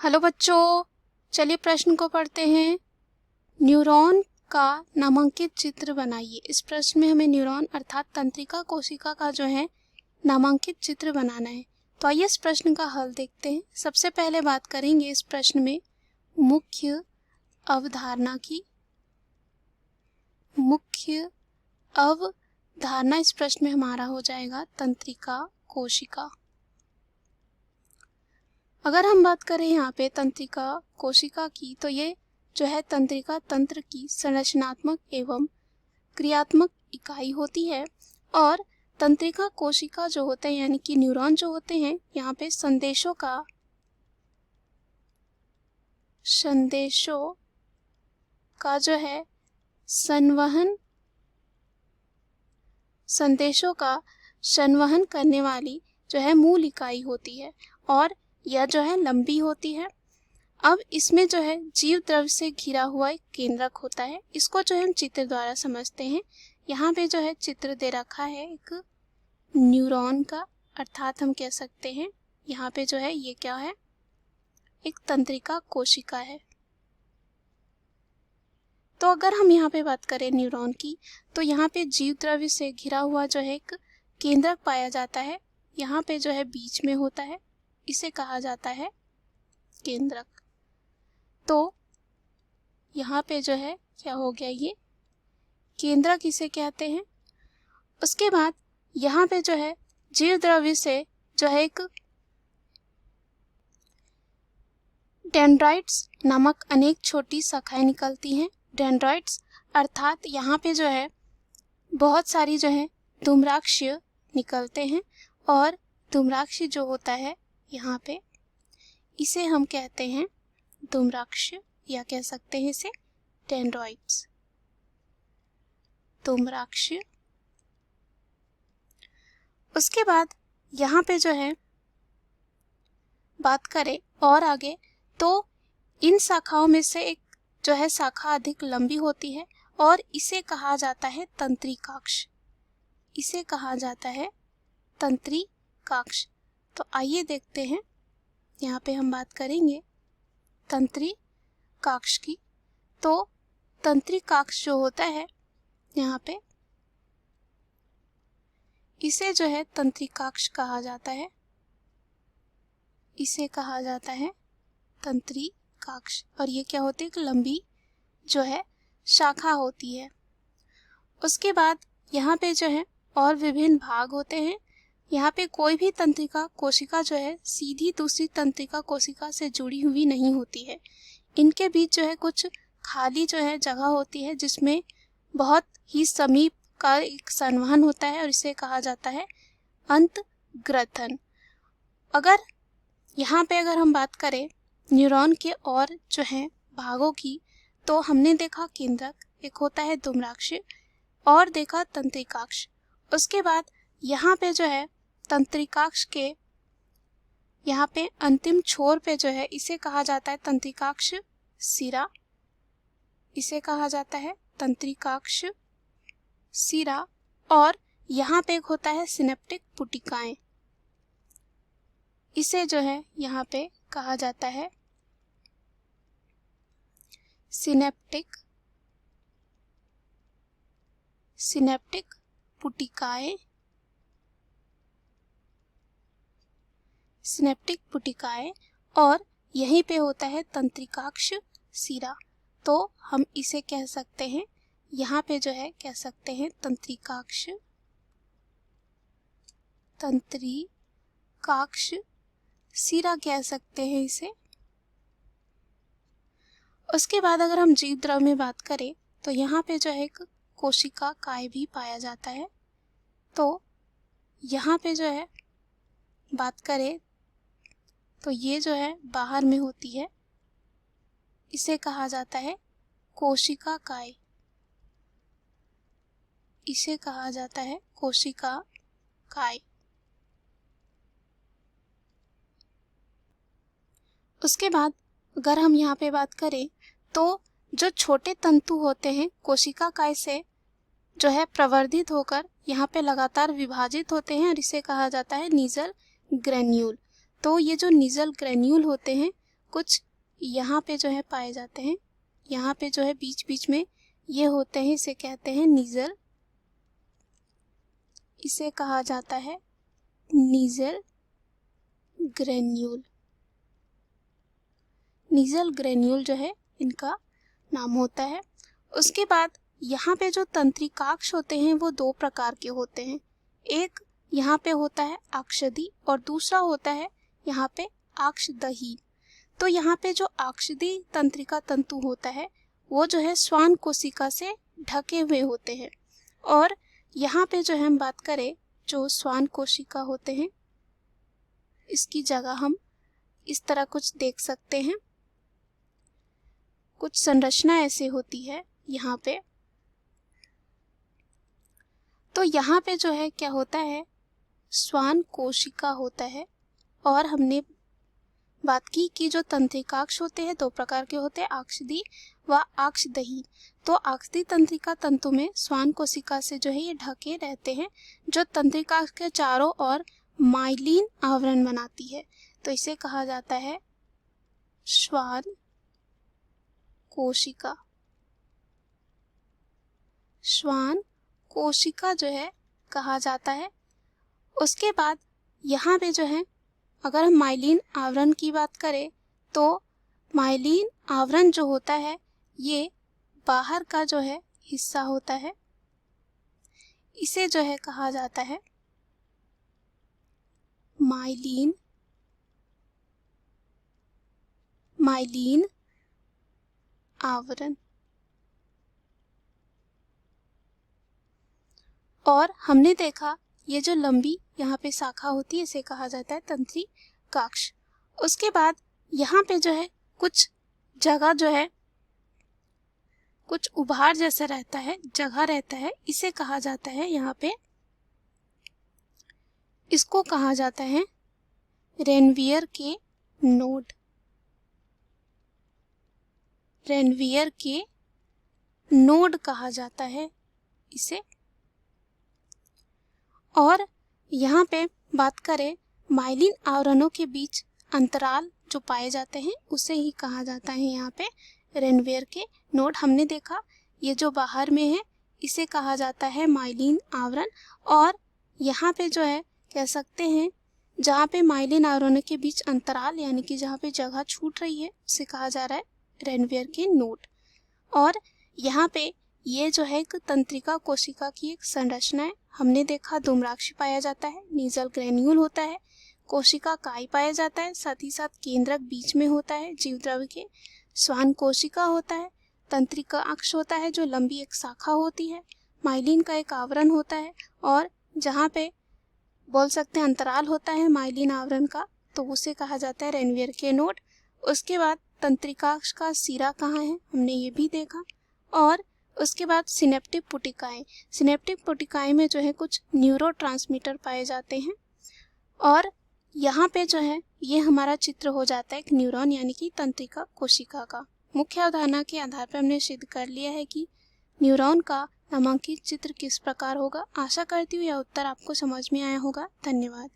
Hello बच्चों, चलिए प्रश्न को पढ़ते हैं। न्यूरॉन का नामांकित चित्र बनाइए। इस प्रश्न में हमें न्यूरॉन अर्थात तंत्रिका कोशिका का जो है नामांकित चित्र बनाना है। तो आइए इस प्रश्न का हल देखते हैं। सबसे पहले बात करेंगे इस प्रश्न में मुख्य अवधारणा की। मुख्य अवधारणा इस प्रश्न में हमारा हो जाएगा तंत्रिका कोशिका। अगर हम बात करें यहाँ पे तंत्रिका कोशिका की, तो ये जो है तंत्रिका तंत्र की संरचनात्मक एवं क्रियात्मक इकाई होती है। और तंत्रिका कोशिका जो होते हैं यानी कि न्यूरॉन जो होते हैं, यहाँ पे संदेशों का जो है संदेशों का संवहन करने वाली जो है मूल इकाई होती है और यह जो है लंबी होती है। अब इसमें जो है जीव द्रव्य से घिरा हुआ एक केंद्रक होता है। इसको जो है हम चित्र द्वारा समझते हैं। यहाँ पे जो है चित्र दे रखा है एक न्यूरॉन का, अर्थात हम कह सकते हैं यहाँ पे जो है ये क्या है, एक तंत्रिका कोशिका है। तो अगर हम यहाँ पे बात करें न्यूरॉन की, तो यहाँ पे जीव द्रव्य से घिरा हुआ जो है एक केंद्रक पाया जाता है। यहाँ पे जो है बीच में होता है, इसे कहा जाता है केंद्रक। तो यहाँ पे जो है क्या हो गया, ये केंद्रक इसे कहते हैं। उसके बाद यहाँ पे जो है जीव द्रव्य से जो है एक डेंड्राइट्स नामक अनेक छोटी शाखाएं निकलती हैं। डेंड्राइट्स अर्थात यहाँ पे जो है बहुत सारी जो है धूम्राक्ष निकलते हैं और धूम्राक्ष जो होता है यहाँ पे इसे हम कहते हैं धूम्राक्ष, या कह सकते हैं इसे डेंड्राइट्स, धूम्राक्ष। उसके बाद यहाँ पे जो है बात करें और आगे, तो इन शाखाओं में से एक जो है शाखा अधिक लंबी होती है और इसे कहा जाता है तंत्रिकाक्ष। इसे कहा जाता है तंत्रिकाक्ष। तो आइए देखते हैं, यहाँ पे हम बात करेंगे तंत्रिकाक्ष की। तो तंत्रिकाक्ष जो होता है यहाँ पे, इसे जो है तंत्रिकाक्ष कहा जाता है। इसे कहा जाता है तंत्रिकाक्ष। और ये क्या होती है, एक लंबी जो है शाखा होती है। उसके बाद यहाँ पे जो है और विभिन्न भाग होते हैं। यहाँ पे कोई भी तंत्रिका कोशिका जो है सीधी दूसरी तंत्रिका कोशिका से जुड़ी हुई नहीं होती है। इनके बीच जो है कुछ खाली जो है जगह होती है जिसमें बहुत ही समीप का एक संवहन होता है और इसे कहा जाता है अंतग्रथन। अगर हम बात करें न्यूरॉन के और जो है भागों की, तो हमने देखा केंद्रक, एक होता है धूम्राक्ष और देखा तंत्रिकाक्ष। उसके बाद यहाँ पे जो है तंत्रिकाक्ष के यहाँ पे अंतिम छोर पे जो है इसे कहा जाता है तंत्रिकाक्ष सिरा। इसे कहा जाता है तंत्रिकाक्ष सिरा। और यहाँ पे एक होता है सिनेप्टिक पुटिकाएं। इसे जो है यहाँ पे कहा जाता है सिनेप्टिक पुटिकाएं। सिनेप्टिक पुटिकाएं। और यहीं पे होता है तंत्रिकाक्ष सिरा। तो हम इसे कह सकते हैं, यहाँ पे जो है कह सकते हैं तंत्रिकाक्ष सिरा कह सकते हैं इसे। उसके बाद अगर हम जीव द्रव्य में बात करें, तो यहाँ पे जो है एक कोशिका काय भी पाया जाता है। तो यहाँ पे जो है बात करें तो ये जो है बाहर में होती है, इसे कहा जाता है कोशिका काय। इसे कहा जाता है कोशिका काय। उसके बाद अगर हम यहाँ पे बात करें, तो जो छोटे तंतु होते हैं कोशिका काय से जो है प्रवर्धित होकर यहाँ पे लगातार विभाजित होते हैं और इसे कहा जाता है नीजल ग्रेन्यूल। तो ये जो नीजल ग्रेन्यूल होते हैं कुछ यहाँ पे जो है पाए जाते हैं। यहाँ पे जो है बीच बीच में ये होते हैं, इसे कहते हैं नीजल। इसे कहा जाता है नीजल ग्रेन्यूल। नीजल ग्रेन्यूल जो है इनका नाम होता है। उसके बाद यहाँ पे जो तंत्रिकाक्ष होते हैं वो दो प्रकार के होते हैं। एक यहाँ पे होता है अक्षदि और दूसरा होता है यहाँ पे अक्षदही। तो यहाँ पे जो अक्षदि तंत्रिका तंतु होता है वो जो है श्वान कोशिका से ढके हुए होते हैं। और यहाँ पे जो है हम बात करें जो श्वान कोशिका होते हैं, इसकी जगह हम इस तरह कुछ देख सकते हैं। कुछ संरचना ऐसी होती है यहाँ पे। तो यहाँ पे जो है क्या होता है, श्वान कोशिका होता है। और हमने बात की कि जो तंत्रिकाक्ष होते हैं दो प्रकार के होते हैं, अक्षदि व अक्षदही। तो अक्षदि तंत्रिका तंतु में श्वान कोशिका से जो है ये ढके रहते हैं, जो तंत्रिकाक्ष के चारों ओर माइलिन आवरण बनाती है। तो इसे कहा जाता है श्वान कोशिका। श्वान कोशिका जो है कहा जाता है। उसके बाद यहाँ पे जो है अगर हम माइलिन आवरण की बात करें तो माइलिन आवरण जो होता है ये बाहर का जो है हिस्सा होता है। इसे जो है कहा जाता है माइलिन आवरण। और हमने देखा ये जो लंबी यहाँ पे शाखा होती है इसे कहा जाता है तंत्रिकाक्ष। उसके बाद यहाँ पे जो है कुछ जगह जो है कुछ उभार जैसा रहता है, जगह रहता है, इसे कहा जाता है यहाँ पे, इसको कहा जाता है रेनवियर के नोड। रेनवियर के नोड कहा जाता है इसे। और यहाँ पे बात करें माइलिन आवरणों के बीच अंतराल जो पाए जाते हैं उसे ही कहा जाता है यहाँ पे रेनवियर के नोड। हमने देखा ये जो बाहर में है इसे कहा जाता है माइलिन आवरण। और यहाँ पे जो है कह सकते हैं जहाँ पे माइलिन आवरणों के बीच अंतराल यानी कि जहाँ पे जगह छूट रही है उसे कहा जा रहा है रेनवियर के नोड। और यहाँ पे ये जो है एक तंत्रिका कोशिका की एक संरचना है। हमने देखा धूम्राक्ष पाया जाता है, नीजल ग्रेन्यूल होता है, कोशिका काय पाया जाता है, साथ ही साथ केंद्रक बीच में होता है जीव द्रव्य के, श्वान कोशिका होता है, तंत्रिकाक्ष होता है जो लंबी एक शाखा होती है, माइलिन का एक आवरण होता है और जहाँ पे बोल सकते हैं अंतराल होता है माइलिन आवरण का तो उसे कहा जाता है रेनवियर के नोड। उसके बाद तंत्रिकाक्ष का सिरा कहाँ है हमने ये भी देखा। और उसके बाद सिनेप्टिक पुटिकाएं। सिनेप्टिक पुटिकाएं में जो है कुछ न्यूरोट्रांसमीटर पाए जाते हैं। और यहाँ पे जो है ये हमारा चित्र हो जाता है एक न्यूरॉन यानी कि तंत्रिका कोशिका का। मुख्य अवधारणा के आधार पर हमने सिद्ध कर लिया है कि न्यूरॉन का नामांकित चित्र किस प्रकार होगा। आशा करती हूँ यह उत्तर आपको समझ में आया होगा। धन्यवाद।